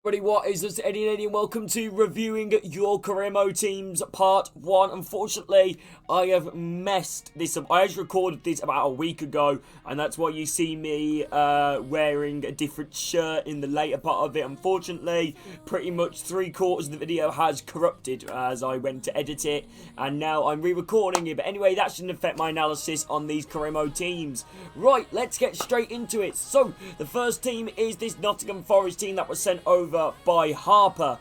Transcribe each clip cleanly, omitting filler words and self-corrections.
Everybody, what is this? Eddie and welcome to reviewing your career mode teams part 1. Unfortunately, I have messed this up. I actually recorded this about a week ago, and that's why you see me wearing a different shirt in the later part of it. Unfortunately, pretty much 3/4 of the video has corrupted as I went to edit it, and now I'm re-recording it. But anyway, that shouldn't affect my analysis on these career mode teams. Right, let's get straight into it. So, the first team is this Nottingham Forest team that was sent over by Harper.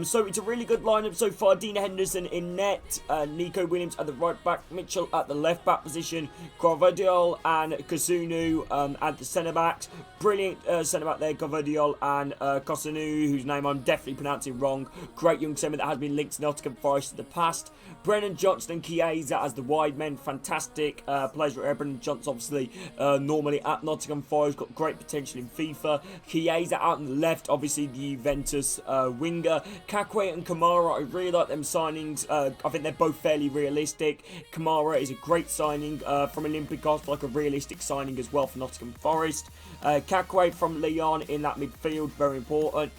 So it's a really good lineup so far. Dean Henderson in net, Nico Williams at the right back, Mitchell at the left back position, Gvardiol and Kazunu at the centre backs. Brilliant centre back there, Gvardiol and Kosunu, whose name I'm definitely pronouncing wrong. Great young centre that has been linked to Nottingham Forest in the past. Brennan Johnson and Chiesa as the wide men, fantastic players. Brennan Johnson obviously normally at Nottingham Forest, got great potential in FIFA. Chiesa out on the left, obviously the Juventus winger. Kakwe and Kamara, I really like them signings. I think they're both fairly realistic. Kamara is a great signing from Olympiacos, like a realistic signing as well for Nottingham Forest. Kakwe from Lyon in that midfield, very important.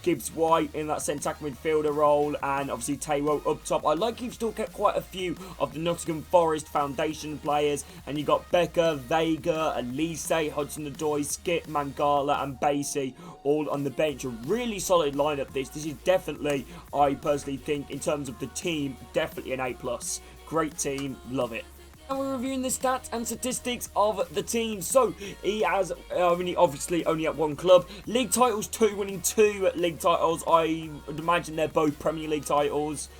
Gibbs White in that centre midfielder role, and obviously Taiwo up top. I like you've still kept quite a few of the Nottingham Forest foundation players, and you got Becker, Vega, Elise, Hudson-Odoi, Skip, Mangala, and Basie all on the bench. A really solid lineup. This is definitely, I personally think, in terms of the team, definitely an A+. Great team, love it. And we're reviewing the stats and statistics of the team. So, he has obviously only at one club. League titles, 2, winning 2 league titles. I would imagine they're both Premier League titles.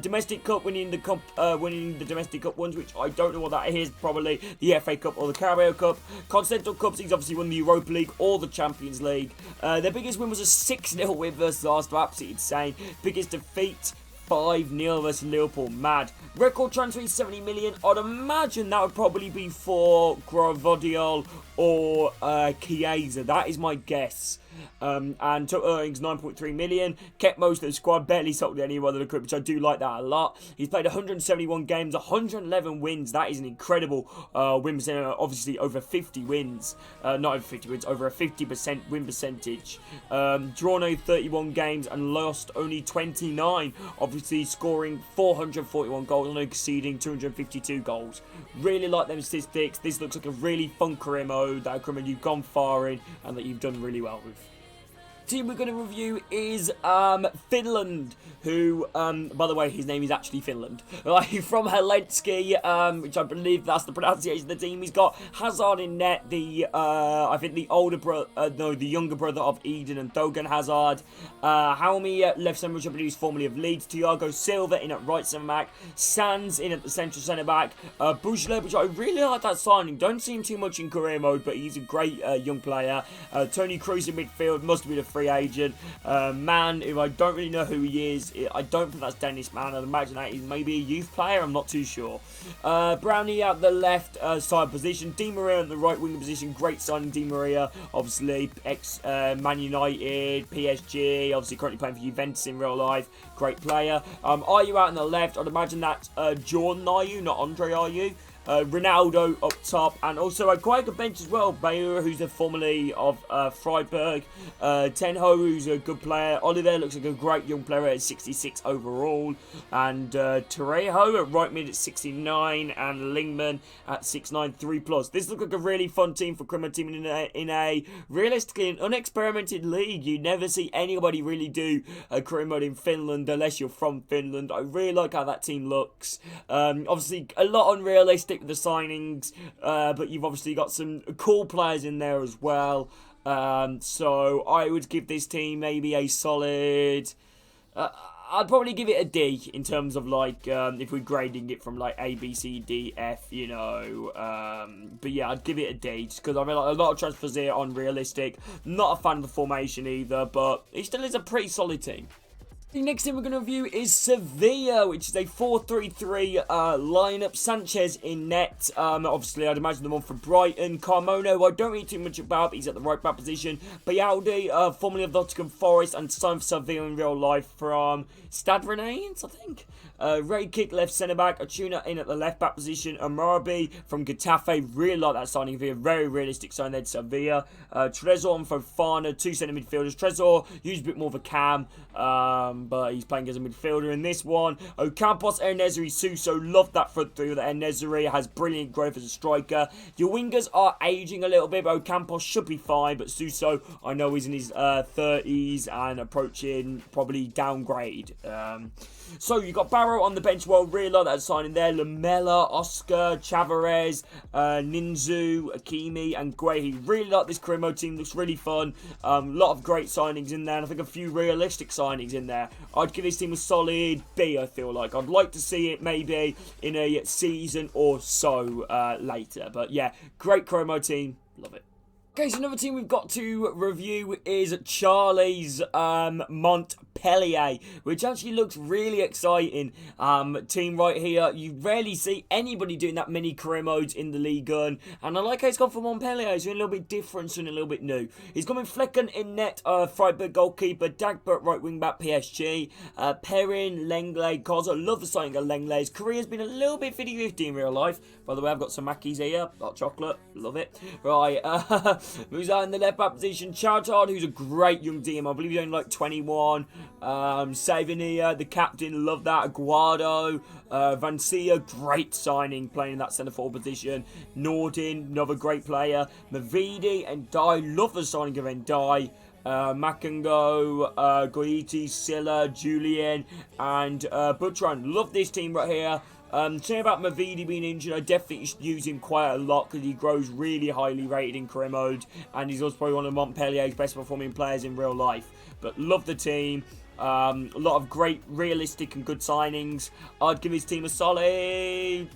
Domestic Cup, winning the Domestic Cup ones, which I don't know what that is. Probably the FA Cup or the Carabao Cup. Continental Cups, he's obviously won the Europa League or the Champions League. Their biggest win was a 6-0 win versus Arsenal. Absolutely insane. Biggest defeat, 5-0 versus Liverpool. Mad. Record transfer 70 million. I'd imagine that would probably be for Gvardiol or Chiesa. That is my guess. And total earnings 9.3 million. Kept most of the squad, barely sold anyone of the group, which I do like that a lot. He's played 171 games, 111 wins. That is an incredible win percentage. Obviously over 50 wins, not over 50 wins, over a 50% win percentage. Drawn over 31 games and lost only 29. Obviously scoring 441 goals and conceding 252 goals. Really like them statistics. This looks like a really fun career mode, that career mode you've gone far in and that you've done really well with. Team we're going to review is Finland, who, by the way, his name is actually Finland. From Helsinki, which I believe that's the pronunciation of the team. He's got Hazard in net, I think the younger brother of Eden and Thogan Hazard. Halmi at left centre, which I believe is formerly of Leeds. Thiago Silva in at right centre back. Sands in at the central centre back. Bujle, which I really like that signing. Don't see him too much in career mode, but he's a great young player. Tony Cruz in midfield, must have been a free agent. Man, who I don't really know who he is. I don't think that's Dennis Mann. I'd imagine that he's maybe a youth player. I'm not too sure. Brownie at the left side position. Di Maria at the right wing position. Great signing, Di Maria. Obviously, Man United, PSG. Obviously, currently playing for Juventus in real life. Great player. Ayew out on the left. I'd imagine that's Jordan Ayew, not Andre Ayew. Ronaldo up top, and also quite a good bench as well. Bayer, who's formerly of Freiburg. Tenho, who's a good player. Oliver looks like a great young player at 66 overall. And Torrejo at right mid at 69, and Lingman at 6'9", 3+. This looks like a really fun team for criminal team in a realistically an unexperimented league. You never see anybody really do a career mode in Finland unless you're from Finland. I really like how that team looks. Obviously, a lot unrealistic with the signings, but you've obviously got some cool players in there as well. So I would give this team maybe a solid, I'd probably give it a D in terms of like, if we're grading it from like A, B, C, D, F, you know. But yeah, I'd give it a D just because I mean, like, a lot of transfers here are unrealistic. Not a fan of the formation either, but it still is a pretty solid team. The next team we're going to review is Sevilla, which is a 4-3-3 lineup. Sanchez in net. Obviously, I'd imagine them on for Brighton. Carmona, I don't read too much about, but he's at the right back position. Bayaldi, formerly of Nottingham Forest, and signed for Sevilla in real life from Stade Rennais, I think. Ray Kick, left centre-back. Acuna in at the left-back position. Amarabi from Getafe. Really like that signing. Via very realistic sign there to Sevilla. Trezor and Fofana, two centre midfielders. Trezor used a bit more of a cam, but he's playing as a midfielder in this one. Ocampos, En-Nesyri, Suso. Love that front three with En-Nesyri. Has brilliant growth as a striker. Your wingers are aging a little bit, but Ocampos should be fine. But Suso, I know he's in his 30s and approaching probably downgrade. So you got Barrow on the bench. Well, really like that signing there. Lamela, Oscar, Chavarez, Ninzu, Akimi, and Guehi. Really like this Cremo team. Looks really fun. Lot of great signings in there, and I think a few realistic signings in there. I'd give this team a solid B, I feel like. I'd like to see it maybe in a season or so later. But yeah, great Cremo team. Love it. Okay, so another team we've got to review is Charlie's Montpellier, which actually looks really exciting. Team right here. You rarely see anybody doing that many career modes in the League One, and I like how he's gone for Montpellier. He's doing a little bit different and a little bit new. He's coming Flecken in net, Freiburg goalkeeper, Dagbert right wing back PSG, Perrin, Lenglet, Koza. Love the signing of Lenglet. His career's been a little bit 50-50 in real life. By the way, I've got some Mackies here, hot chocolate, love it. Right, who's out in the left back position? Chartard, who's a great young DM. I believe he's only like 21. Savania, the captain, love that. Aguado, Vancia, great signing, playing in that centre forward position. Nordin, another great player. Mavidi and Dye, love the signing of Ndai. Makango, Goiti, Silla, Julian, and Butran. Love this team right here. Saying about Mavidi being injured, I definitely should use him quite a lot because he grows really highly rated in career mode, and he's also probably one of Montpellier's best performing players in real life. But love the team. A lot of great, realistic and good signings. I'd give his team a solid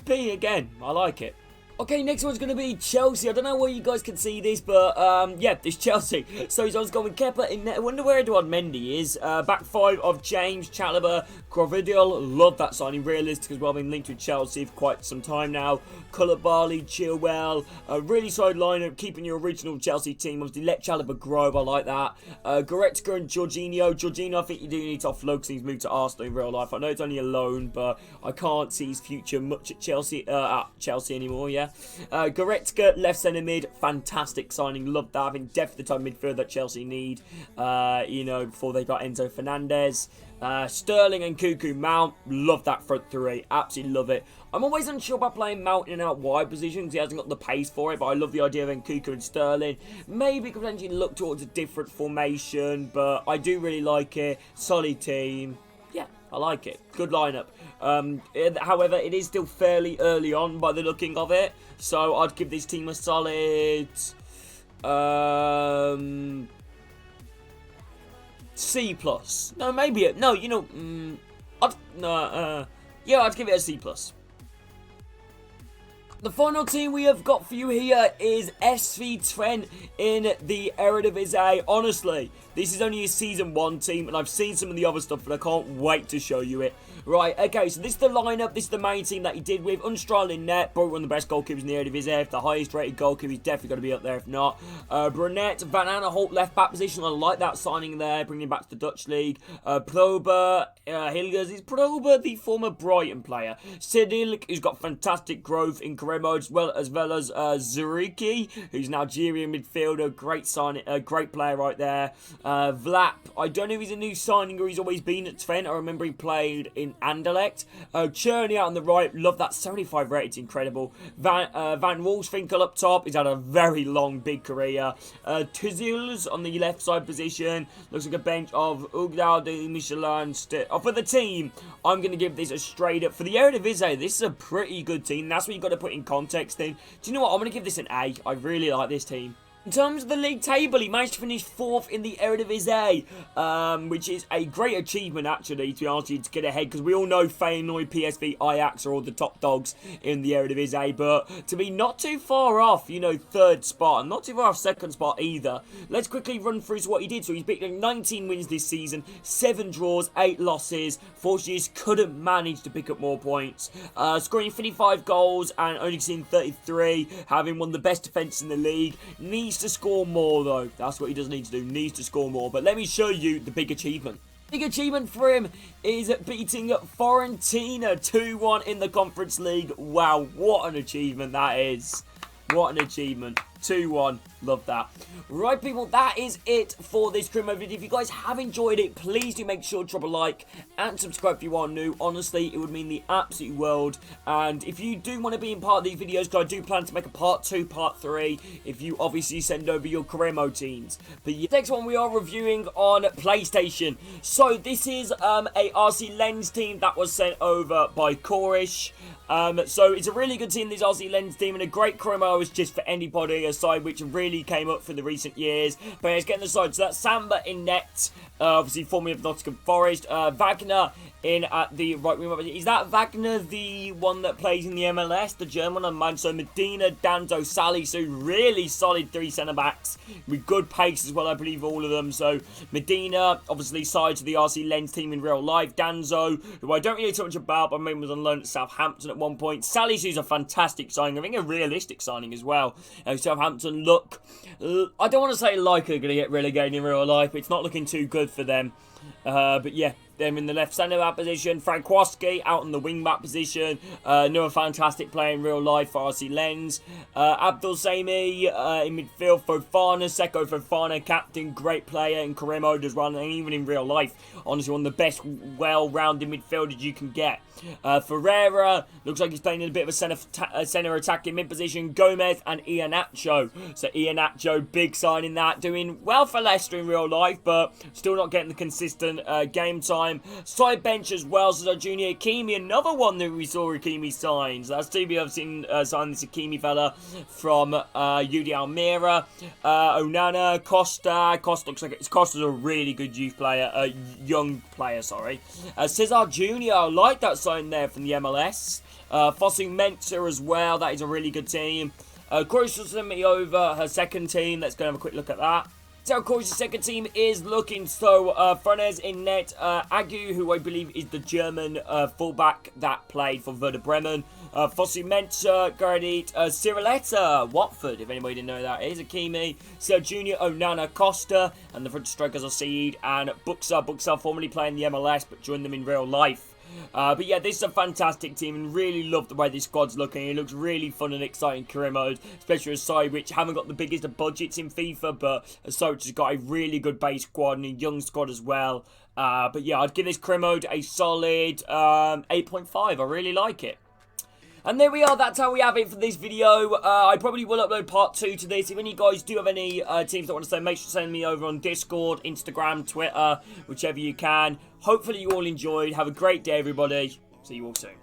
B again. I like it. Okay, next one's going to be Chelsea. I don't know where you guys can see this, but yeah, it's Chelsea. So he's going with Kepa in net. I wonder where Edouard Mendy is. Back five of James, Chalobah, Crovidal. Love that signing. Realistic as well. Been linked with Chelsea for quite some time now. Koulibaly, Chilwell. Really solid lineup. Keeping your original Chelsea team. Obviously, let Chalobah grow. I like that. Goretzka and Jorginho. Jorginho, I think you do need to offload because he's moved to Arsenal in real life. I know it's only a loan, but I can't see his future much at Chelsea anymore, yeah. Goretzka, left centre mid, fantastic signing, love that. I think definitely the type of midfield that Chelsea need, before they got Enzo Fernandez. Sterling and Cuckoo, Mount, love that front three, absolutely love it. I'm always unsure about playing Mount in and out wide positions, he hasn't got the pace for it, but I love the idea of Nkuku and Sterling. Maybe could potentially look towards a different formation, but I do really like it, solid team. Yeah, I like it. Good lineup. However, it is still fairly early on by the looking of it. So I'd give this team a solid C+. No, maybe no. I'd give it a C+. The final team we have got for you here is SV Twente in the Eredivisie. Honestly, this is only a Season 1 team, and I've seen some of the other stuff, but I can't wait to show you it. Right, okay, so this is the lineup. This is the main team that he did with. Unstral in net, probably one of the best goalkeepers in the Eredivisie. If the highest rated goalkeeper, he's definitely going to be up there if not. Brunet, Van Aanholt, left back position. I like that signing there, bringing him back to the Dutch League. Prober, Hilgers. Is Prober the former Brighton player? Sidilk, who's got fantastic growth in career mode, as well as Zuriki, who's an Algerian midfielder. Great signing, great player right there. Vlap, I don't know if he's a new signing or he's always been at Twente. I remember he played in Anderlecht. Cherney out on the right, love that 75 rated, incredible. Van Wolfswinkel up top, he's had a very long, big career. Tuzils on the left side position, looks like a bench of Ugdal de Michelin. For the team, I'm going to give this a straight up. For the Eredivisie, this is a pretty good team. That's what you've got to put in context in. Do you know what? I'm going to give this an A. I really like this team. In terms of the league table, he managed to finish 4th in the Eredivisie, which is a great achievement, actually, to be honest with you, to get ahead, because we all know Feyenoord, PSV, Ajax are all the top dogs in the Eredivisie, but to be not too far off, you know, 3rd spot, and not too far off 2nd spot either. Let's quickly run through what he did. So he's beaten 19 wins this season, 7 draws, 8 losses. Fortunately, just couldn't manage to pick up more points. Scoring 55 goals and only seeing 33, having one of the best defences in the league. Needs to score more, though. That's what he does need to do. Needs to score more. But let me show you the big achievement. Big achievement for him is beating Fiorentina 2-1 in the Conference League. Wow, what an achievement that is. What an achievement. 2-1. Love that. Right, people, that is it for this Crimo video. If you guys have enjoyed it, please do make sure to drop a like and subscribe if you are new. Honestly, it would mean the absolute world. And if you do want to be in part of these videos, because I do plan to make a part 2, part 3, if you obviously send over your Crimo teams. But yeah, next one we are reviewing on PlayStation. So this is a RC Lens team that was sent over by Corish. So it's a really good team, this RC Lens team, and a great Crimo is just for anybody, a side which really came up for the recent years. But let's get in the side. So that's Samba in net, obviously formerly of Nottingham Forest. Wagner in at the right wing. Is that Wagner the one that plays in the MLS, the German on man? So Medina, Danzo, Sally, so really solid 3 centre-backs with good pace as well, I believe, all of them. So Medina, obviously side to the RC Lens team in real life. Danzo, who I don't really talk much about, but I mean was on loan at Southampton at one point. Sally, who's a fantastic signing, I think a realistic signing as well. Southampton look, I don't want to say like they're going to get relegated in real life, but it's not looking too good for them. But yeah, them in the left centre-back position. Frankowski out in the wing-back position. Another fantastic player in real life for RC Lens. Abdul Sami in midfield. Fofana, Seko Fofana, captain, great player in career mode as well, and even in real life. Honestly, one of the best well-rounded midfielders you can get. Ferreira, looks like he's playing in a bit of a centre attacking mid position. Gomez and Iheanacho. So Iheanacho, big sign in that. Doing well for Leicester in real life, but still not getting the consistent game time. Side bench as well. So Junior Hakimi, another one that we saw Hakimi signs. That's two people I've seen sign this Hakimi fella from UD Almira. Onana, Costa. Costa looks like Costa's a really good youth player. Young player, sorry. Cesar Jr., I like that sign there from the MLS. Fosu Mensah as well. That is a really good team. Croatia sent me over her second team. Let's go and have a quick look at that. So, of course, the second team is looking. So, Fernandez in net. Agu, who I believe is the German fullback that played for Werder Bremen. Fosu Mensah, Gardit, Ciriletta, Watford, if anybody didn't know that is. Hakimi, Sir Junior, Onana, Costa, and the front strikers are Saeed and Buxa. Buxa formerly playing the MLS, but joined them in real life. But yeah, this is a fantastic team and really love the way this squad's looking. It looks really fun and exciting career mode, especially a side which haven't got the biggest of budgets in FIFA, but a side which has got a really good base squad and a young squad as well. But yeah, I'd give this career mode a solid 8.5. I really like it. And there we are, that's how we have it for this video. I probably will upload part 2 to this. If any of you guys do have any teams that want to say, make sure to send me over on Discord, Instagram, Twitter, whichever you can. Hopefully you all enjoyed. Have a great day, everybody. See you all soon.